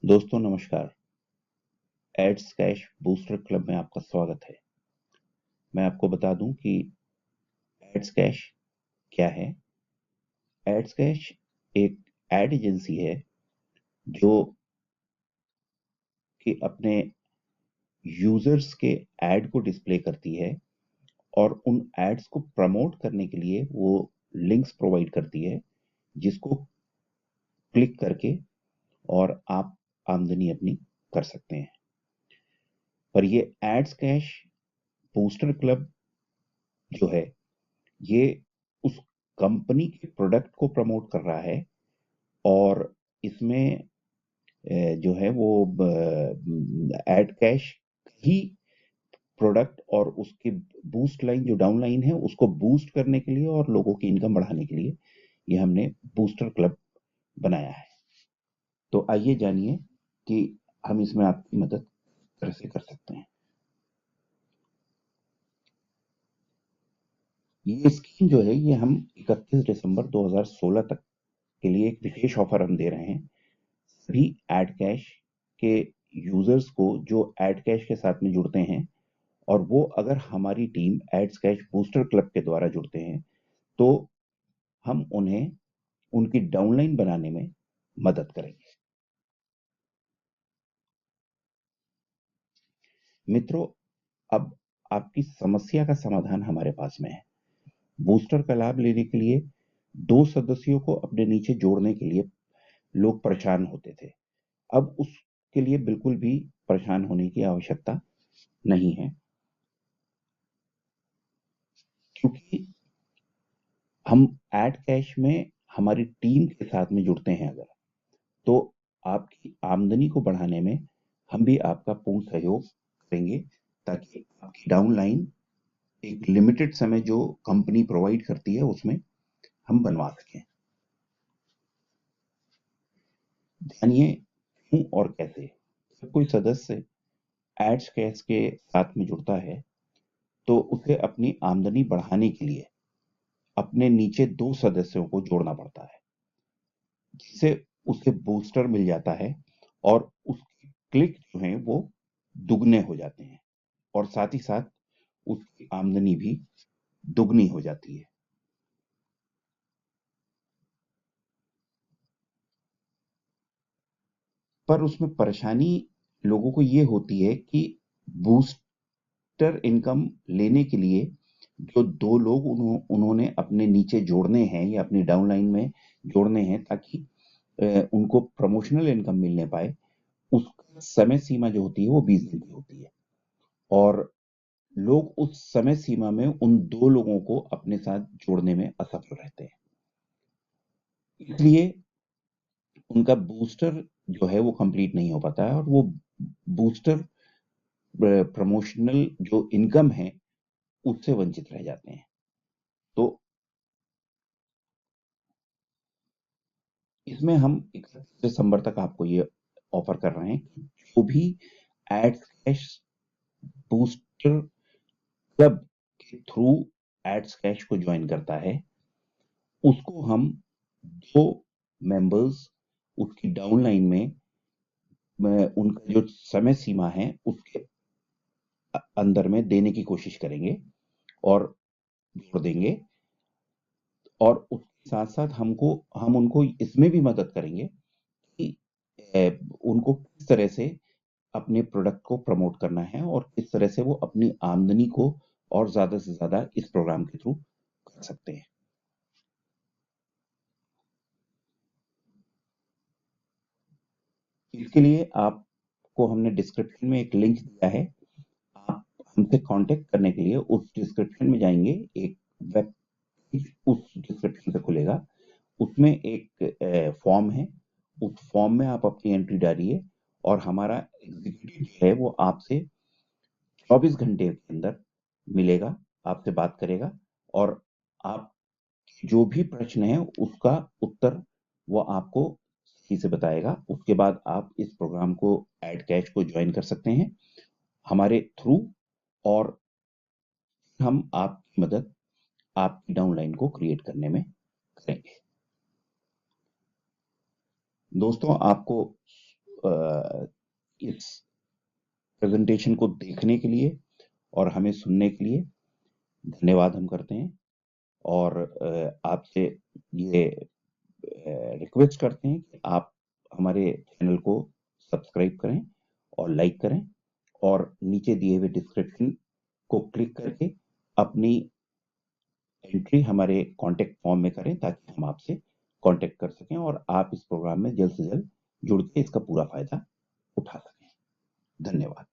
दोस्तों नमस्कार। Ads cash booster club में आपका स्वागत है। मैं आपको बता दूं कि एड्स कैश क्या है। एड्स कैश एक एड एजेंसी है जो कि अपने यूजर्स के एड को डिस्प्ले करती है और उन एड्स को प्रमोट करने के लिए वो लिंक्स प्रोवाइड करती है जिसको क्लिक करके और आप आमदनी अपनी कर सकते हैं। पर ये एड्स कैश बूस्टर क्लब जो है ये उस कंपनी के प्रोडक्ट को प्रमोट कर रहा है और इसमें जो है वो एड कैश ही प्रोडक्ट और उसकी बूस्ट लाइन जो डाउन लाइन है उसको बूस्ट करने के लिए और लोगों की इनकम बढ़ाने के लिए ये हमने बूस्टर क्लब बनाया है। तो आइए जानिए कि हम इसमें आपकी मदद कैसे कर सकते हैं। ये स्कीम जो है ये हम 31 दिसंबर 2016 तक के लिए एक विशेष ऑफर हम दे रहे हैं। सभी एड कैश के यूजर्स को जो एड कैश के साथ में जुड़ते हैं और वो अगर हमारी team ads cash booster club के द्वारा जुड़ते हैं तो हम उन्हें उनकी डाउनलाइन बनाने में मदद करेंगे। मित्रों, अब आपकी समस्या का समाधान हमारे पास में है। बूस्टर का लाभ लेने के लिए 2 सदस्यों को अपने नीचे जोड़ने के लिए लोग परेशान होते थे। अब उसके लिए बिल्कुल भी परेशान होने की आवश्यकता नहीं है, क्योंकि हम एड कैश में हमारी टीम के साथ में जुड़ते हैं अगर, तो आपकी आमदनी को बढ़ाने में हम भी आपका पूर्ण सहयोग करेंगे ताकि आपकी डाउनलाइन एक लिमिटेड समय जो कंपनी प्रोवाइड करती है उसमें हम बनवा सकें। जानिए क्यों और कैसे। जब कोई सदस्य एड्स कैश के साथ में जुड़ता है तो उसे अपनी आमदनी बढ़ाने के लिए अपने नीचे 2 सदस्यों को जोड़ना पड़ता है, जिससे उसे बूस्टर मिल जाता है और उसके क्लिक जो हैं वो दुगने हो जाते हैं और साथ ही साथ उसकी आमदनी भी दुगनी हो जाती है। पर उसमें परेशानी लोगों को ये होती है कि बूस्टर इनकम लेने के लिए जो 2 लोग उन्होंने अपने नीचे जोड़ने हैं या अपनी डाउनलाइन में जोड़ने हैं ताकि उनको प्रमोशनल इनकम मिलने पाए, उसका समय सीमा जो होती है वो 20 दिन की होती है और लोग उस समय सीमा में उन 2 लोगों को अपने साथ जोड़ने में असफल रहते हैं। इसलिए उनका बूस्टर जो है वो कंप्लीट नहीं हो पाता है और वो बूस्टर प्रमोशनल जो इनकम है उससे वंचित रह जाते हैं। तो इसमें हम 31 दिसंबर तक आपको ये ऑफर कर रहे हैं कि जो भी एड कैश बूस्टर क्लब के थ्रू एड्स कैश को ज्वाइन करता है उसको हम 2 मेंबर्स उसकी डाउनलाइन में उनका जो समय सीमा है उसके अंदर में देने की कोशिश करेंगे और जोड़ देंगे और उसके साथ साथ हम उनको इसमें भी मदद करेंगे कि उनको किस तरह से अपने प्रोडक्ट को प्रमोट करना है और किस तरह से वो अपनी आमदनी को और ज्यादा से ज्यादा इस प्रोग्राम के थ्रू कर सकते हैं। इसके लिए आपको हमने डिस्क्रिप्शन में एक लिंक दिया है। आप हमसे कांटेक्ट करने के लिए उस डिस्क्रिप्शन में जाएंगे, एक वेब पेज उस डिस्क्रिप्शन से खुलेगा, उसमें एक फॉर्म है, उस फॉर्म में आप अपनी एंट्री डालिए और हमारा एग्जीक्यूटिव जो है वो आपसे 24 घंटे के अंदर मिलेगा, आपसे बात करेगा और आप जो भी प्रश्न है उसका उत्तर वो आपको सही से बताएगा। उसके बाद आप इस प्रोग्राम को एड कैश को ज्वाइन कर सकते हैं हमारे थ्रू और हम आपकी मदद आपकी डाउनलाइन को क्रिएट करने में करेंगे। दोस्तों, आपको इस प्रेजेंटेशन को देखने के लिए और हमें सुनने के लिए धन्यवाद हम करते हैं और आपसे ये रिक्वेस्ट करते हैं कि आप हमारे चैनल को सब्सक्राइब करें और लाइक करें और नीचे दिए हुए डिस्क्रिप्शन को क्लिक करके अपनी एंट्री हमारे कांटेक्ट फॉर्म में करें ताकि हम आपसे कांटेक्ट कर सकें और आप इस प्रोग्राम में जल्द से जल्द जुड़ के इसका पूरा फायदा उठा सकें। धन्यवाद।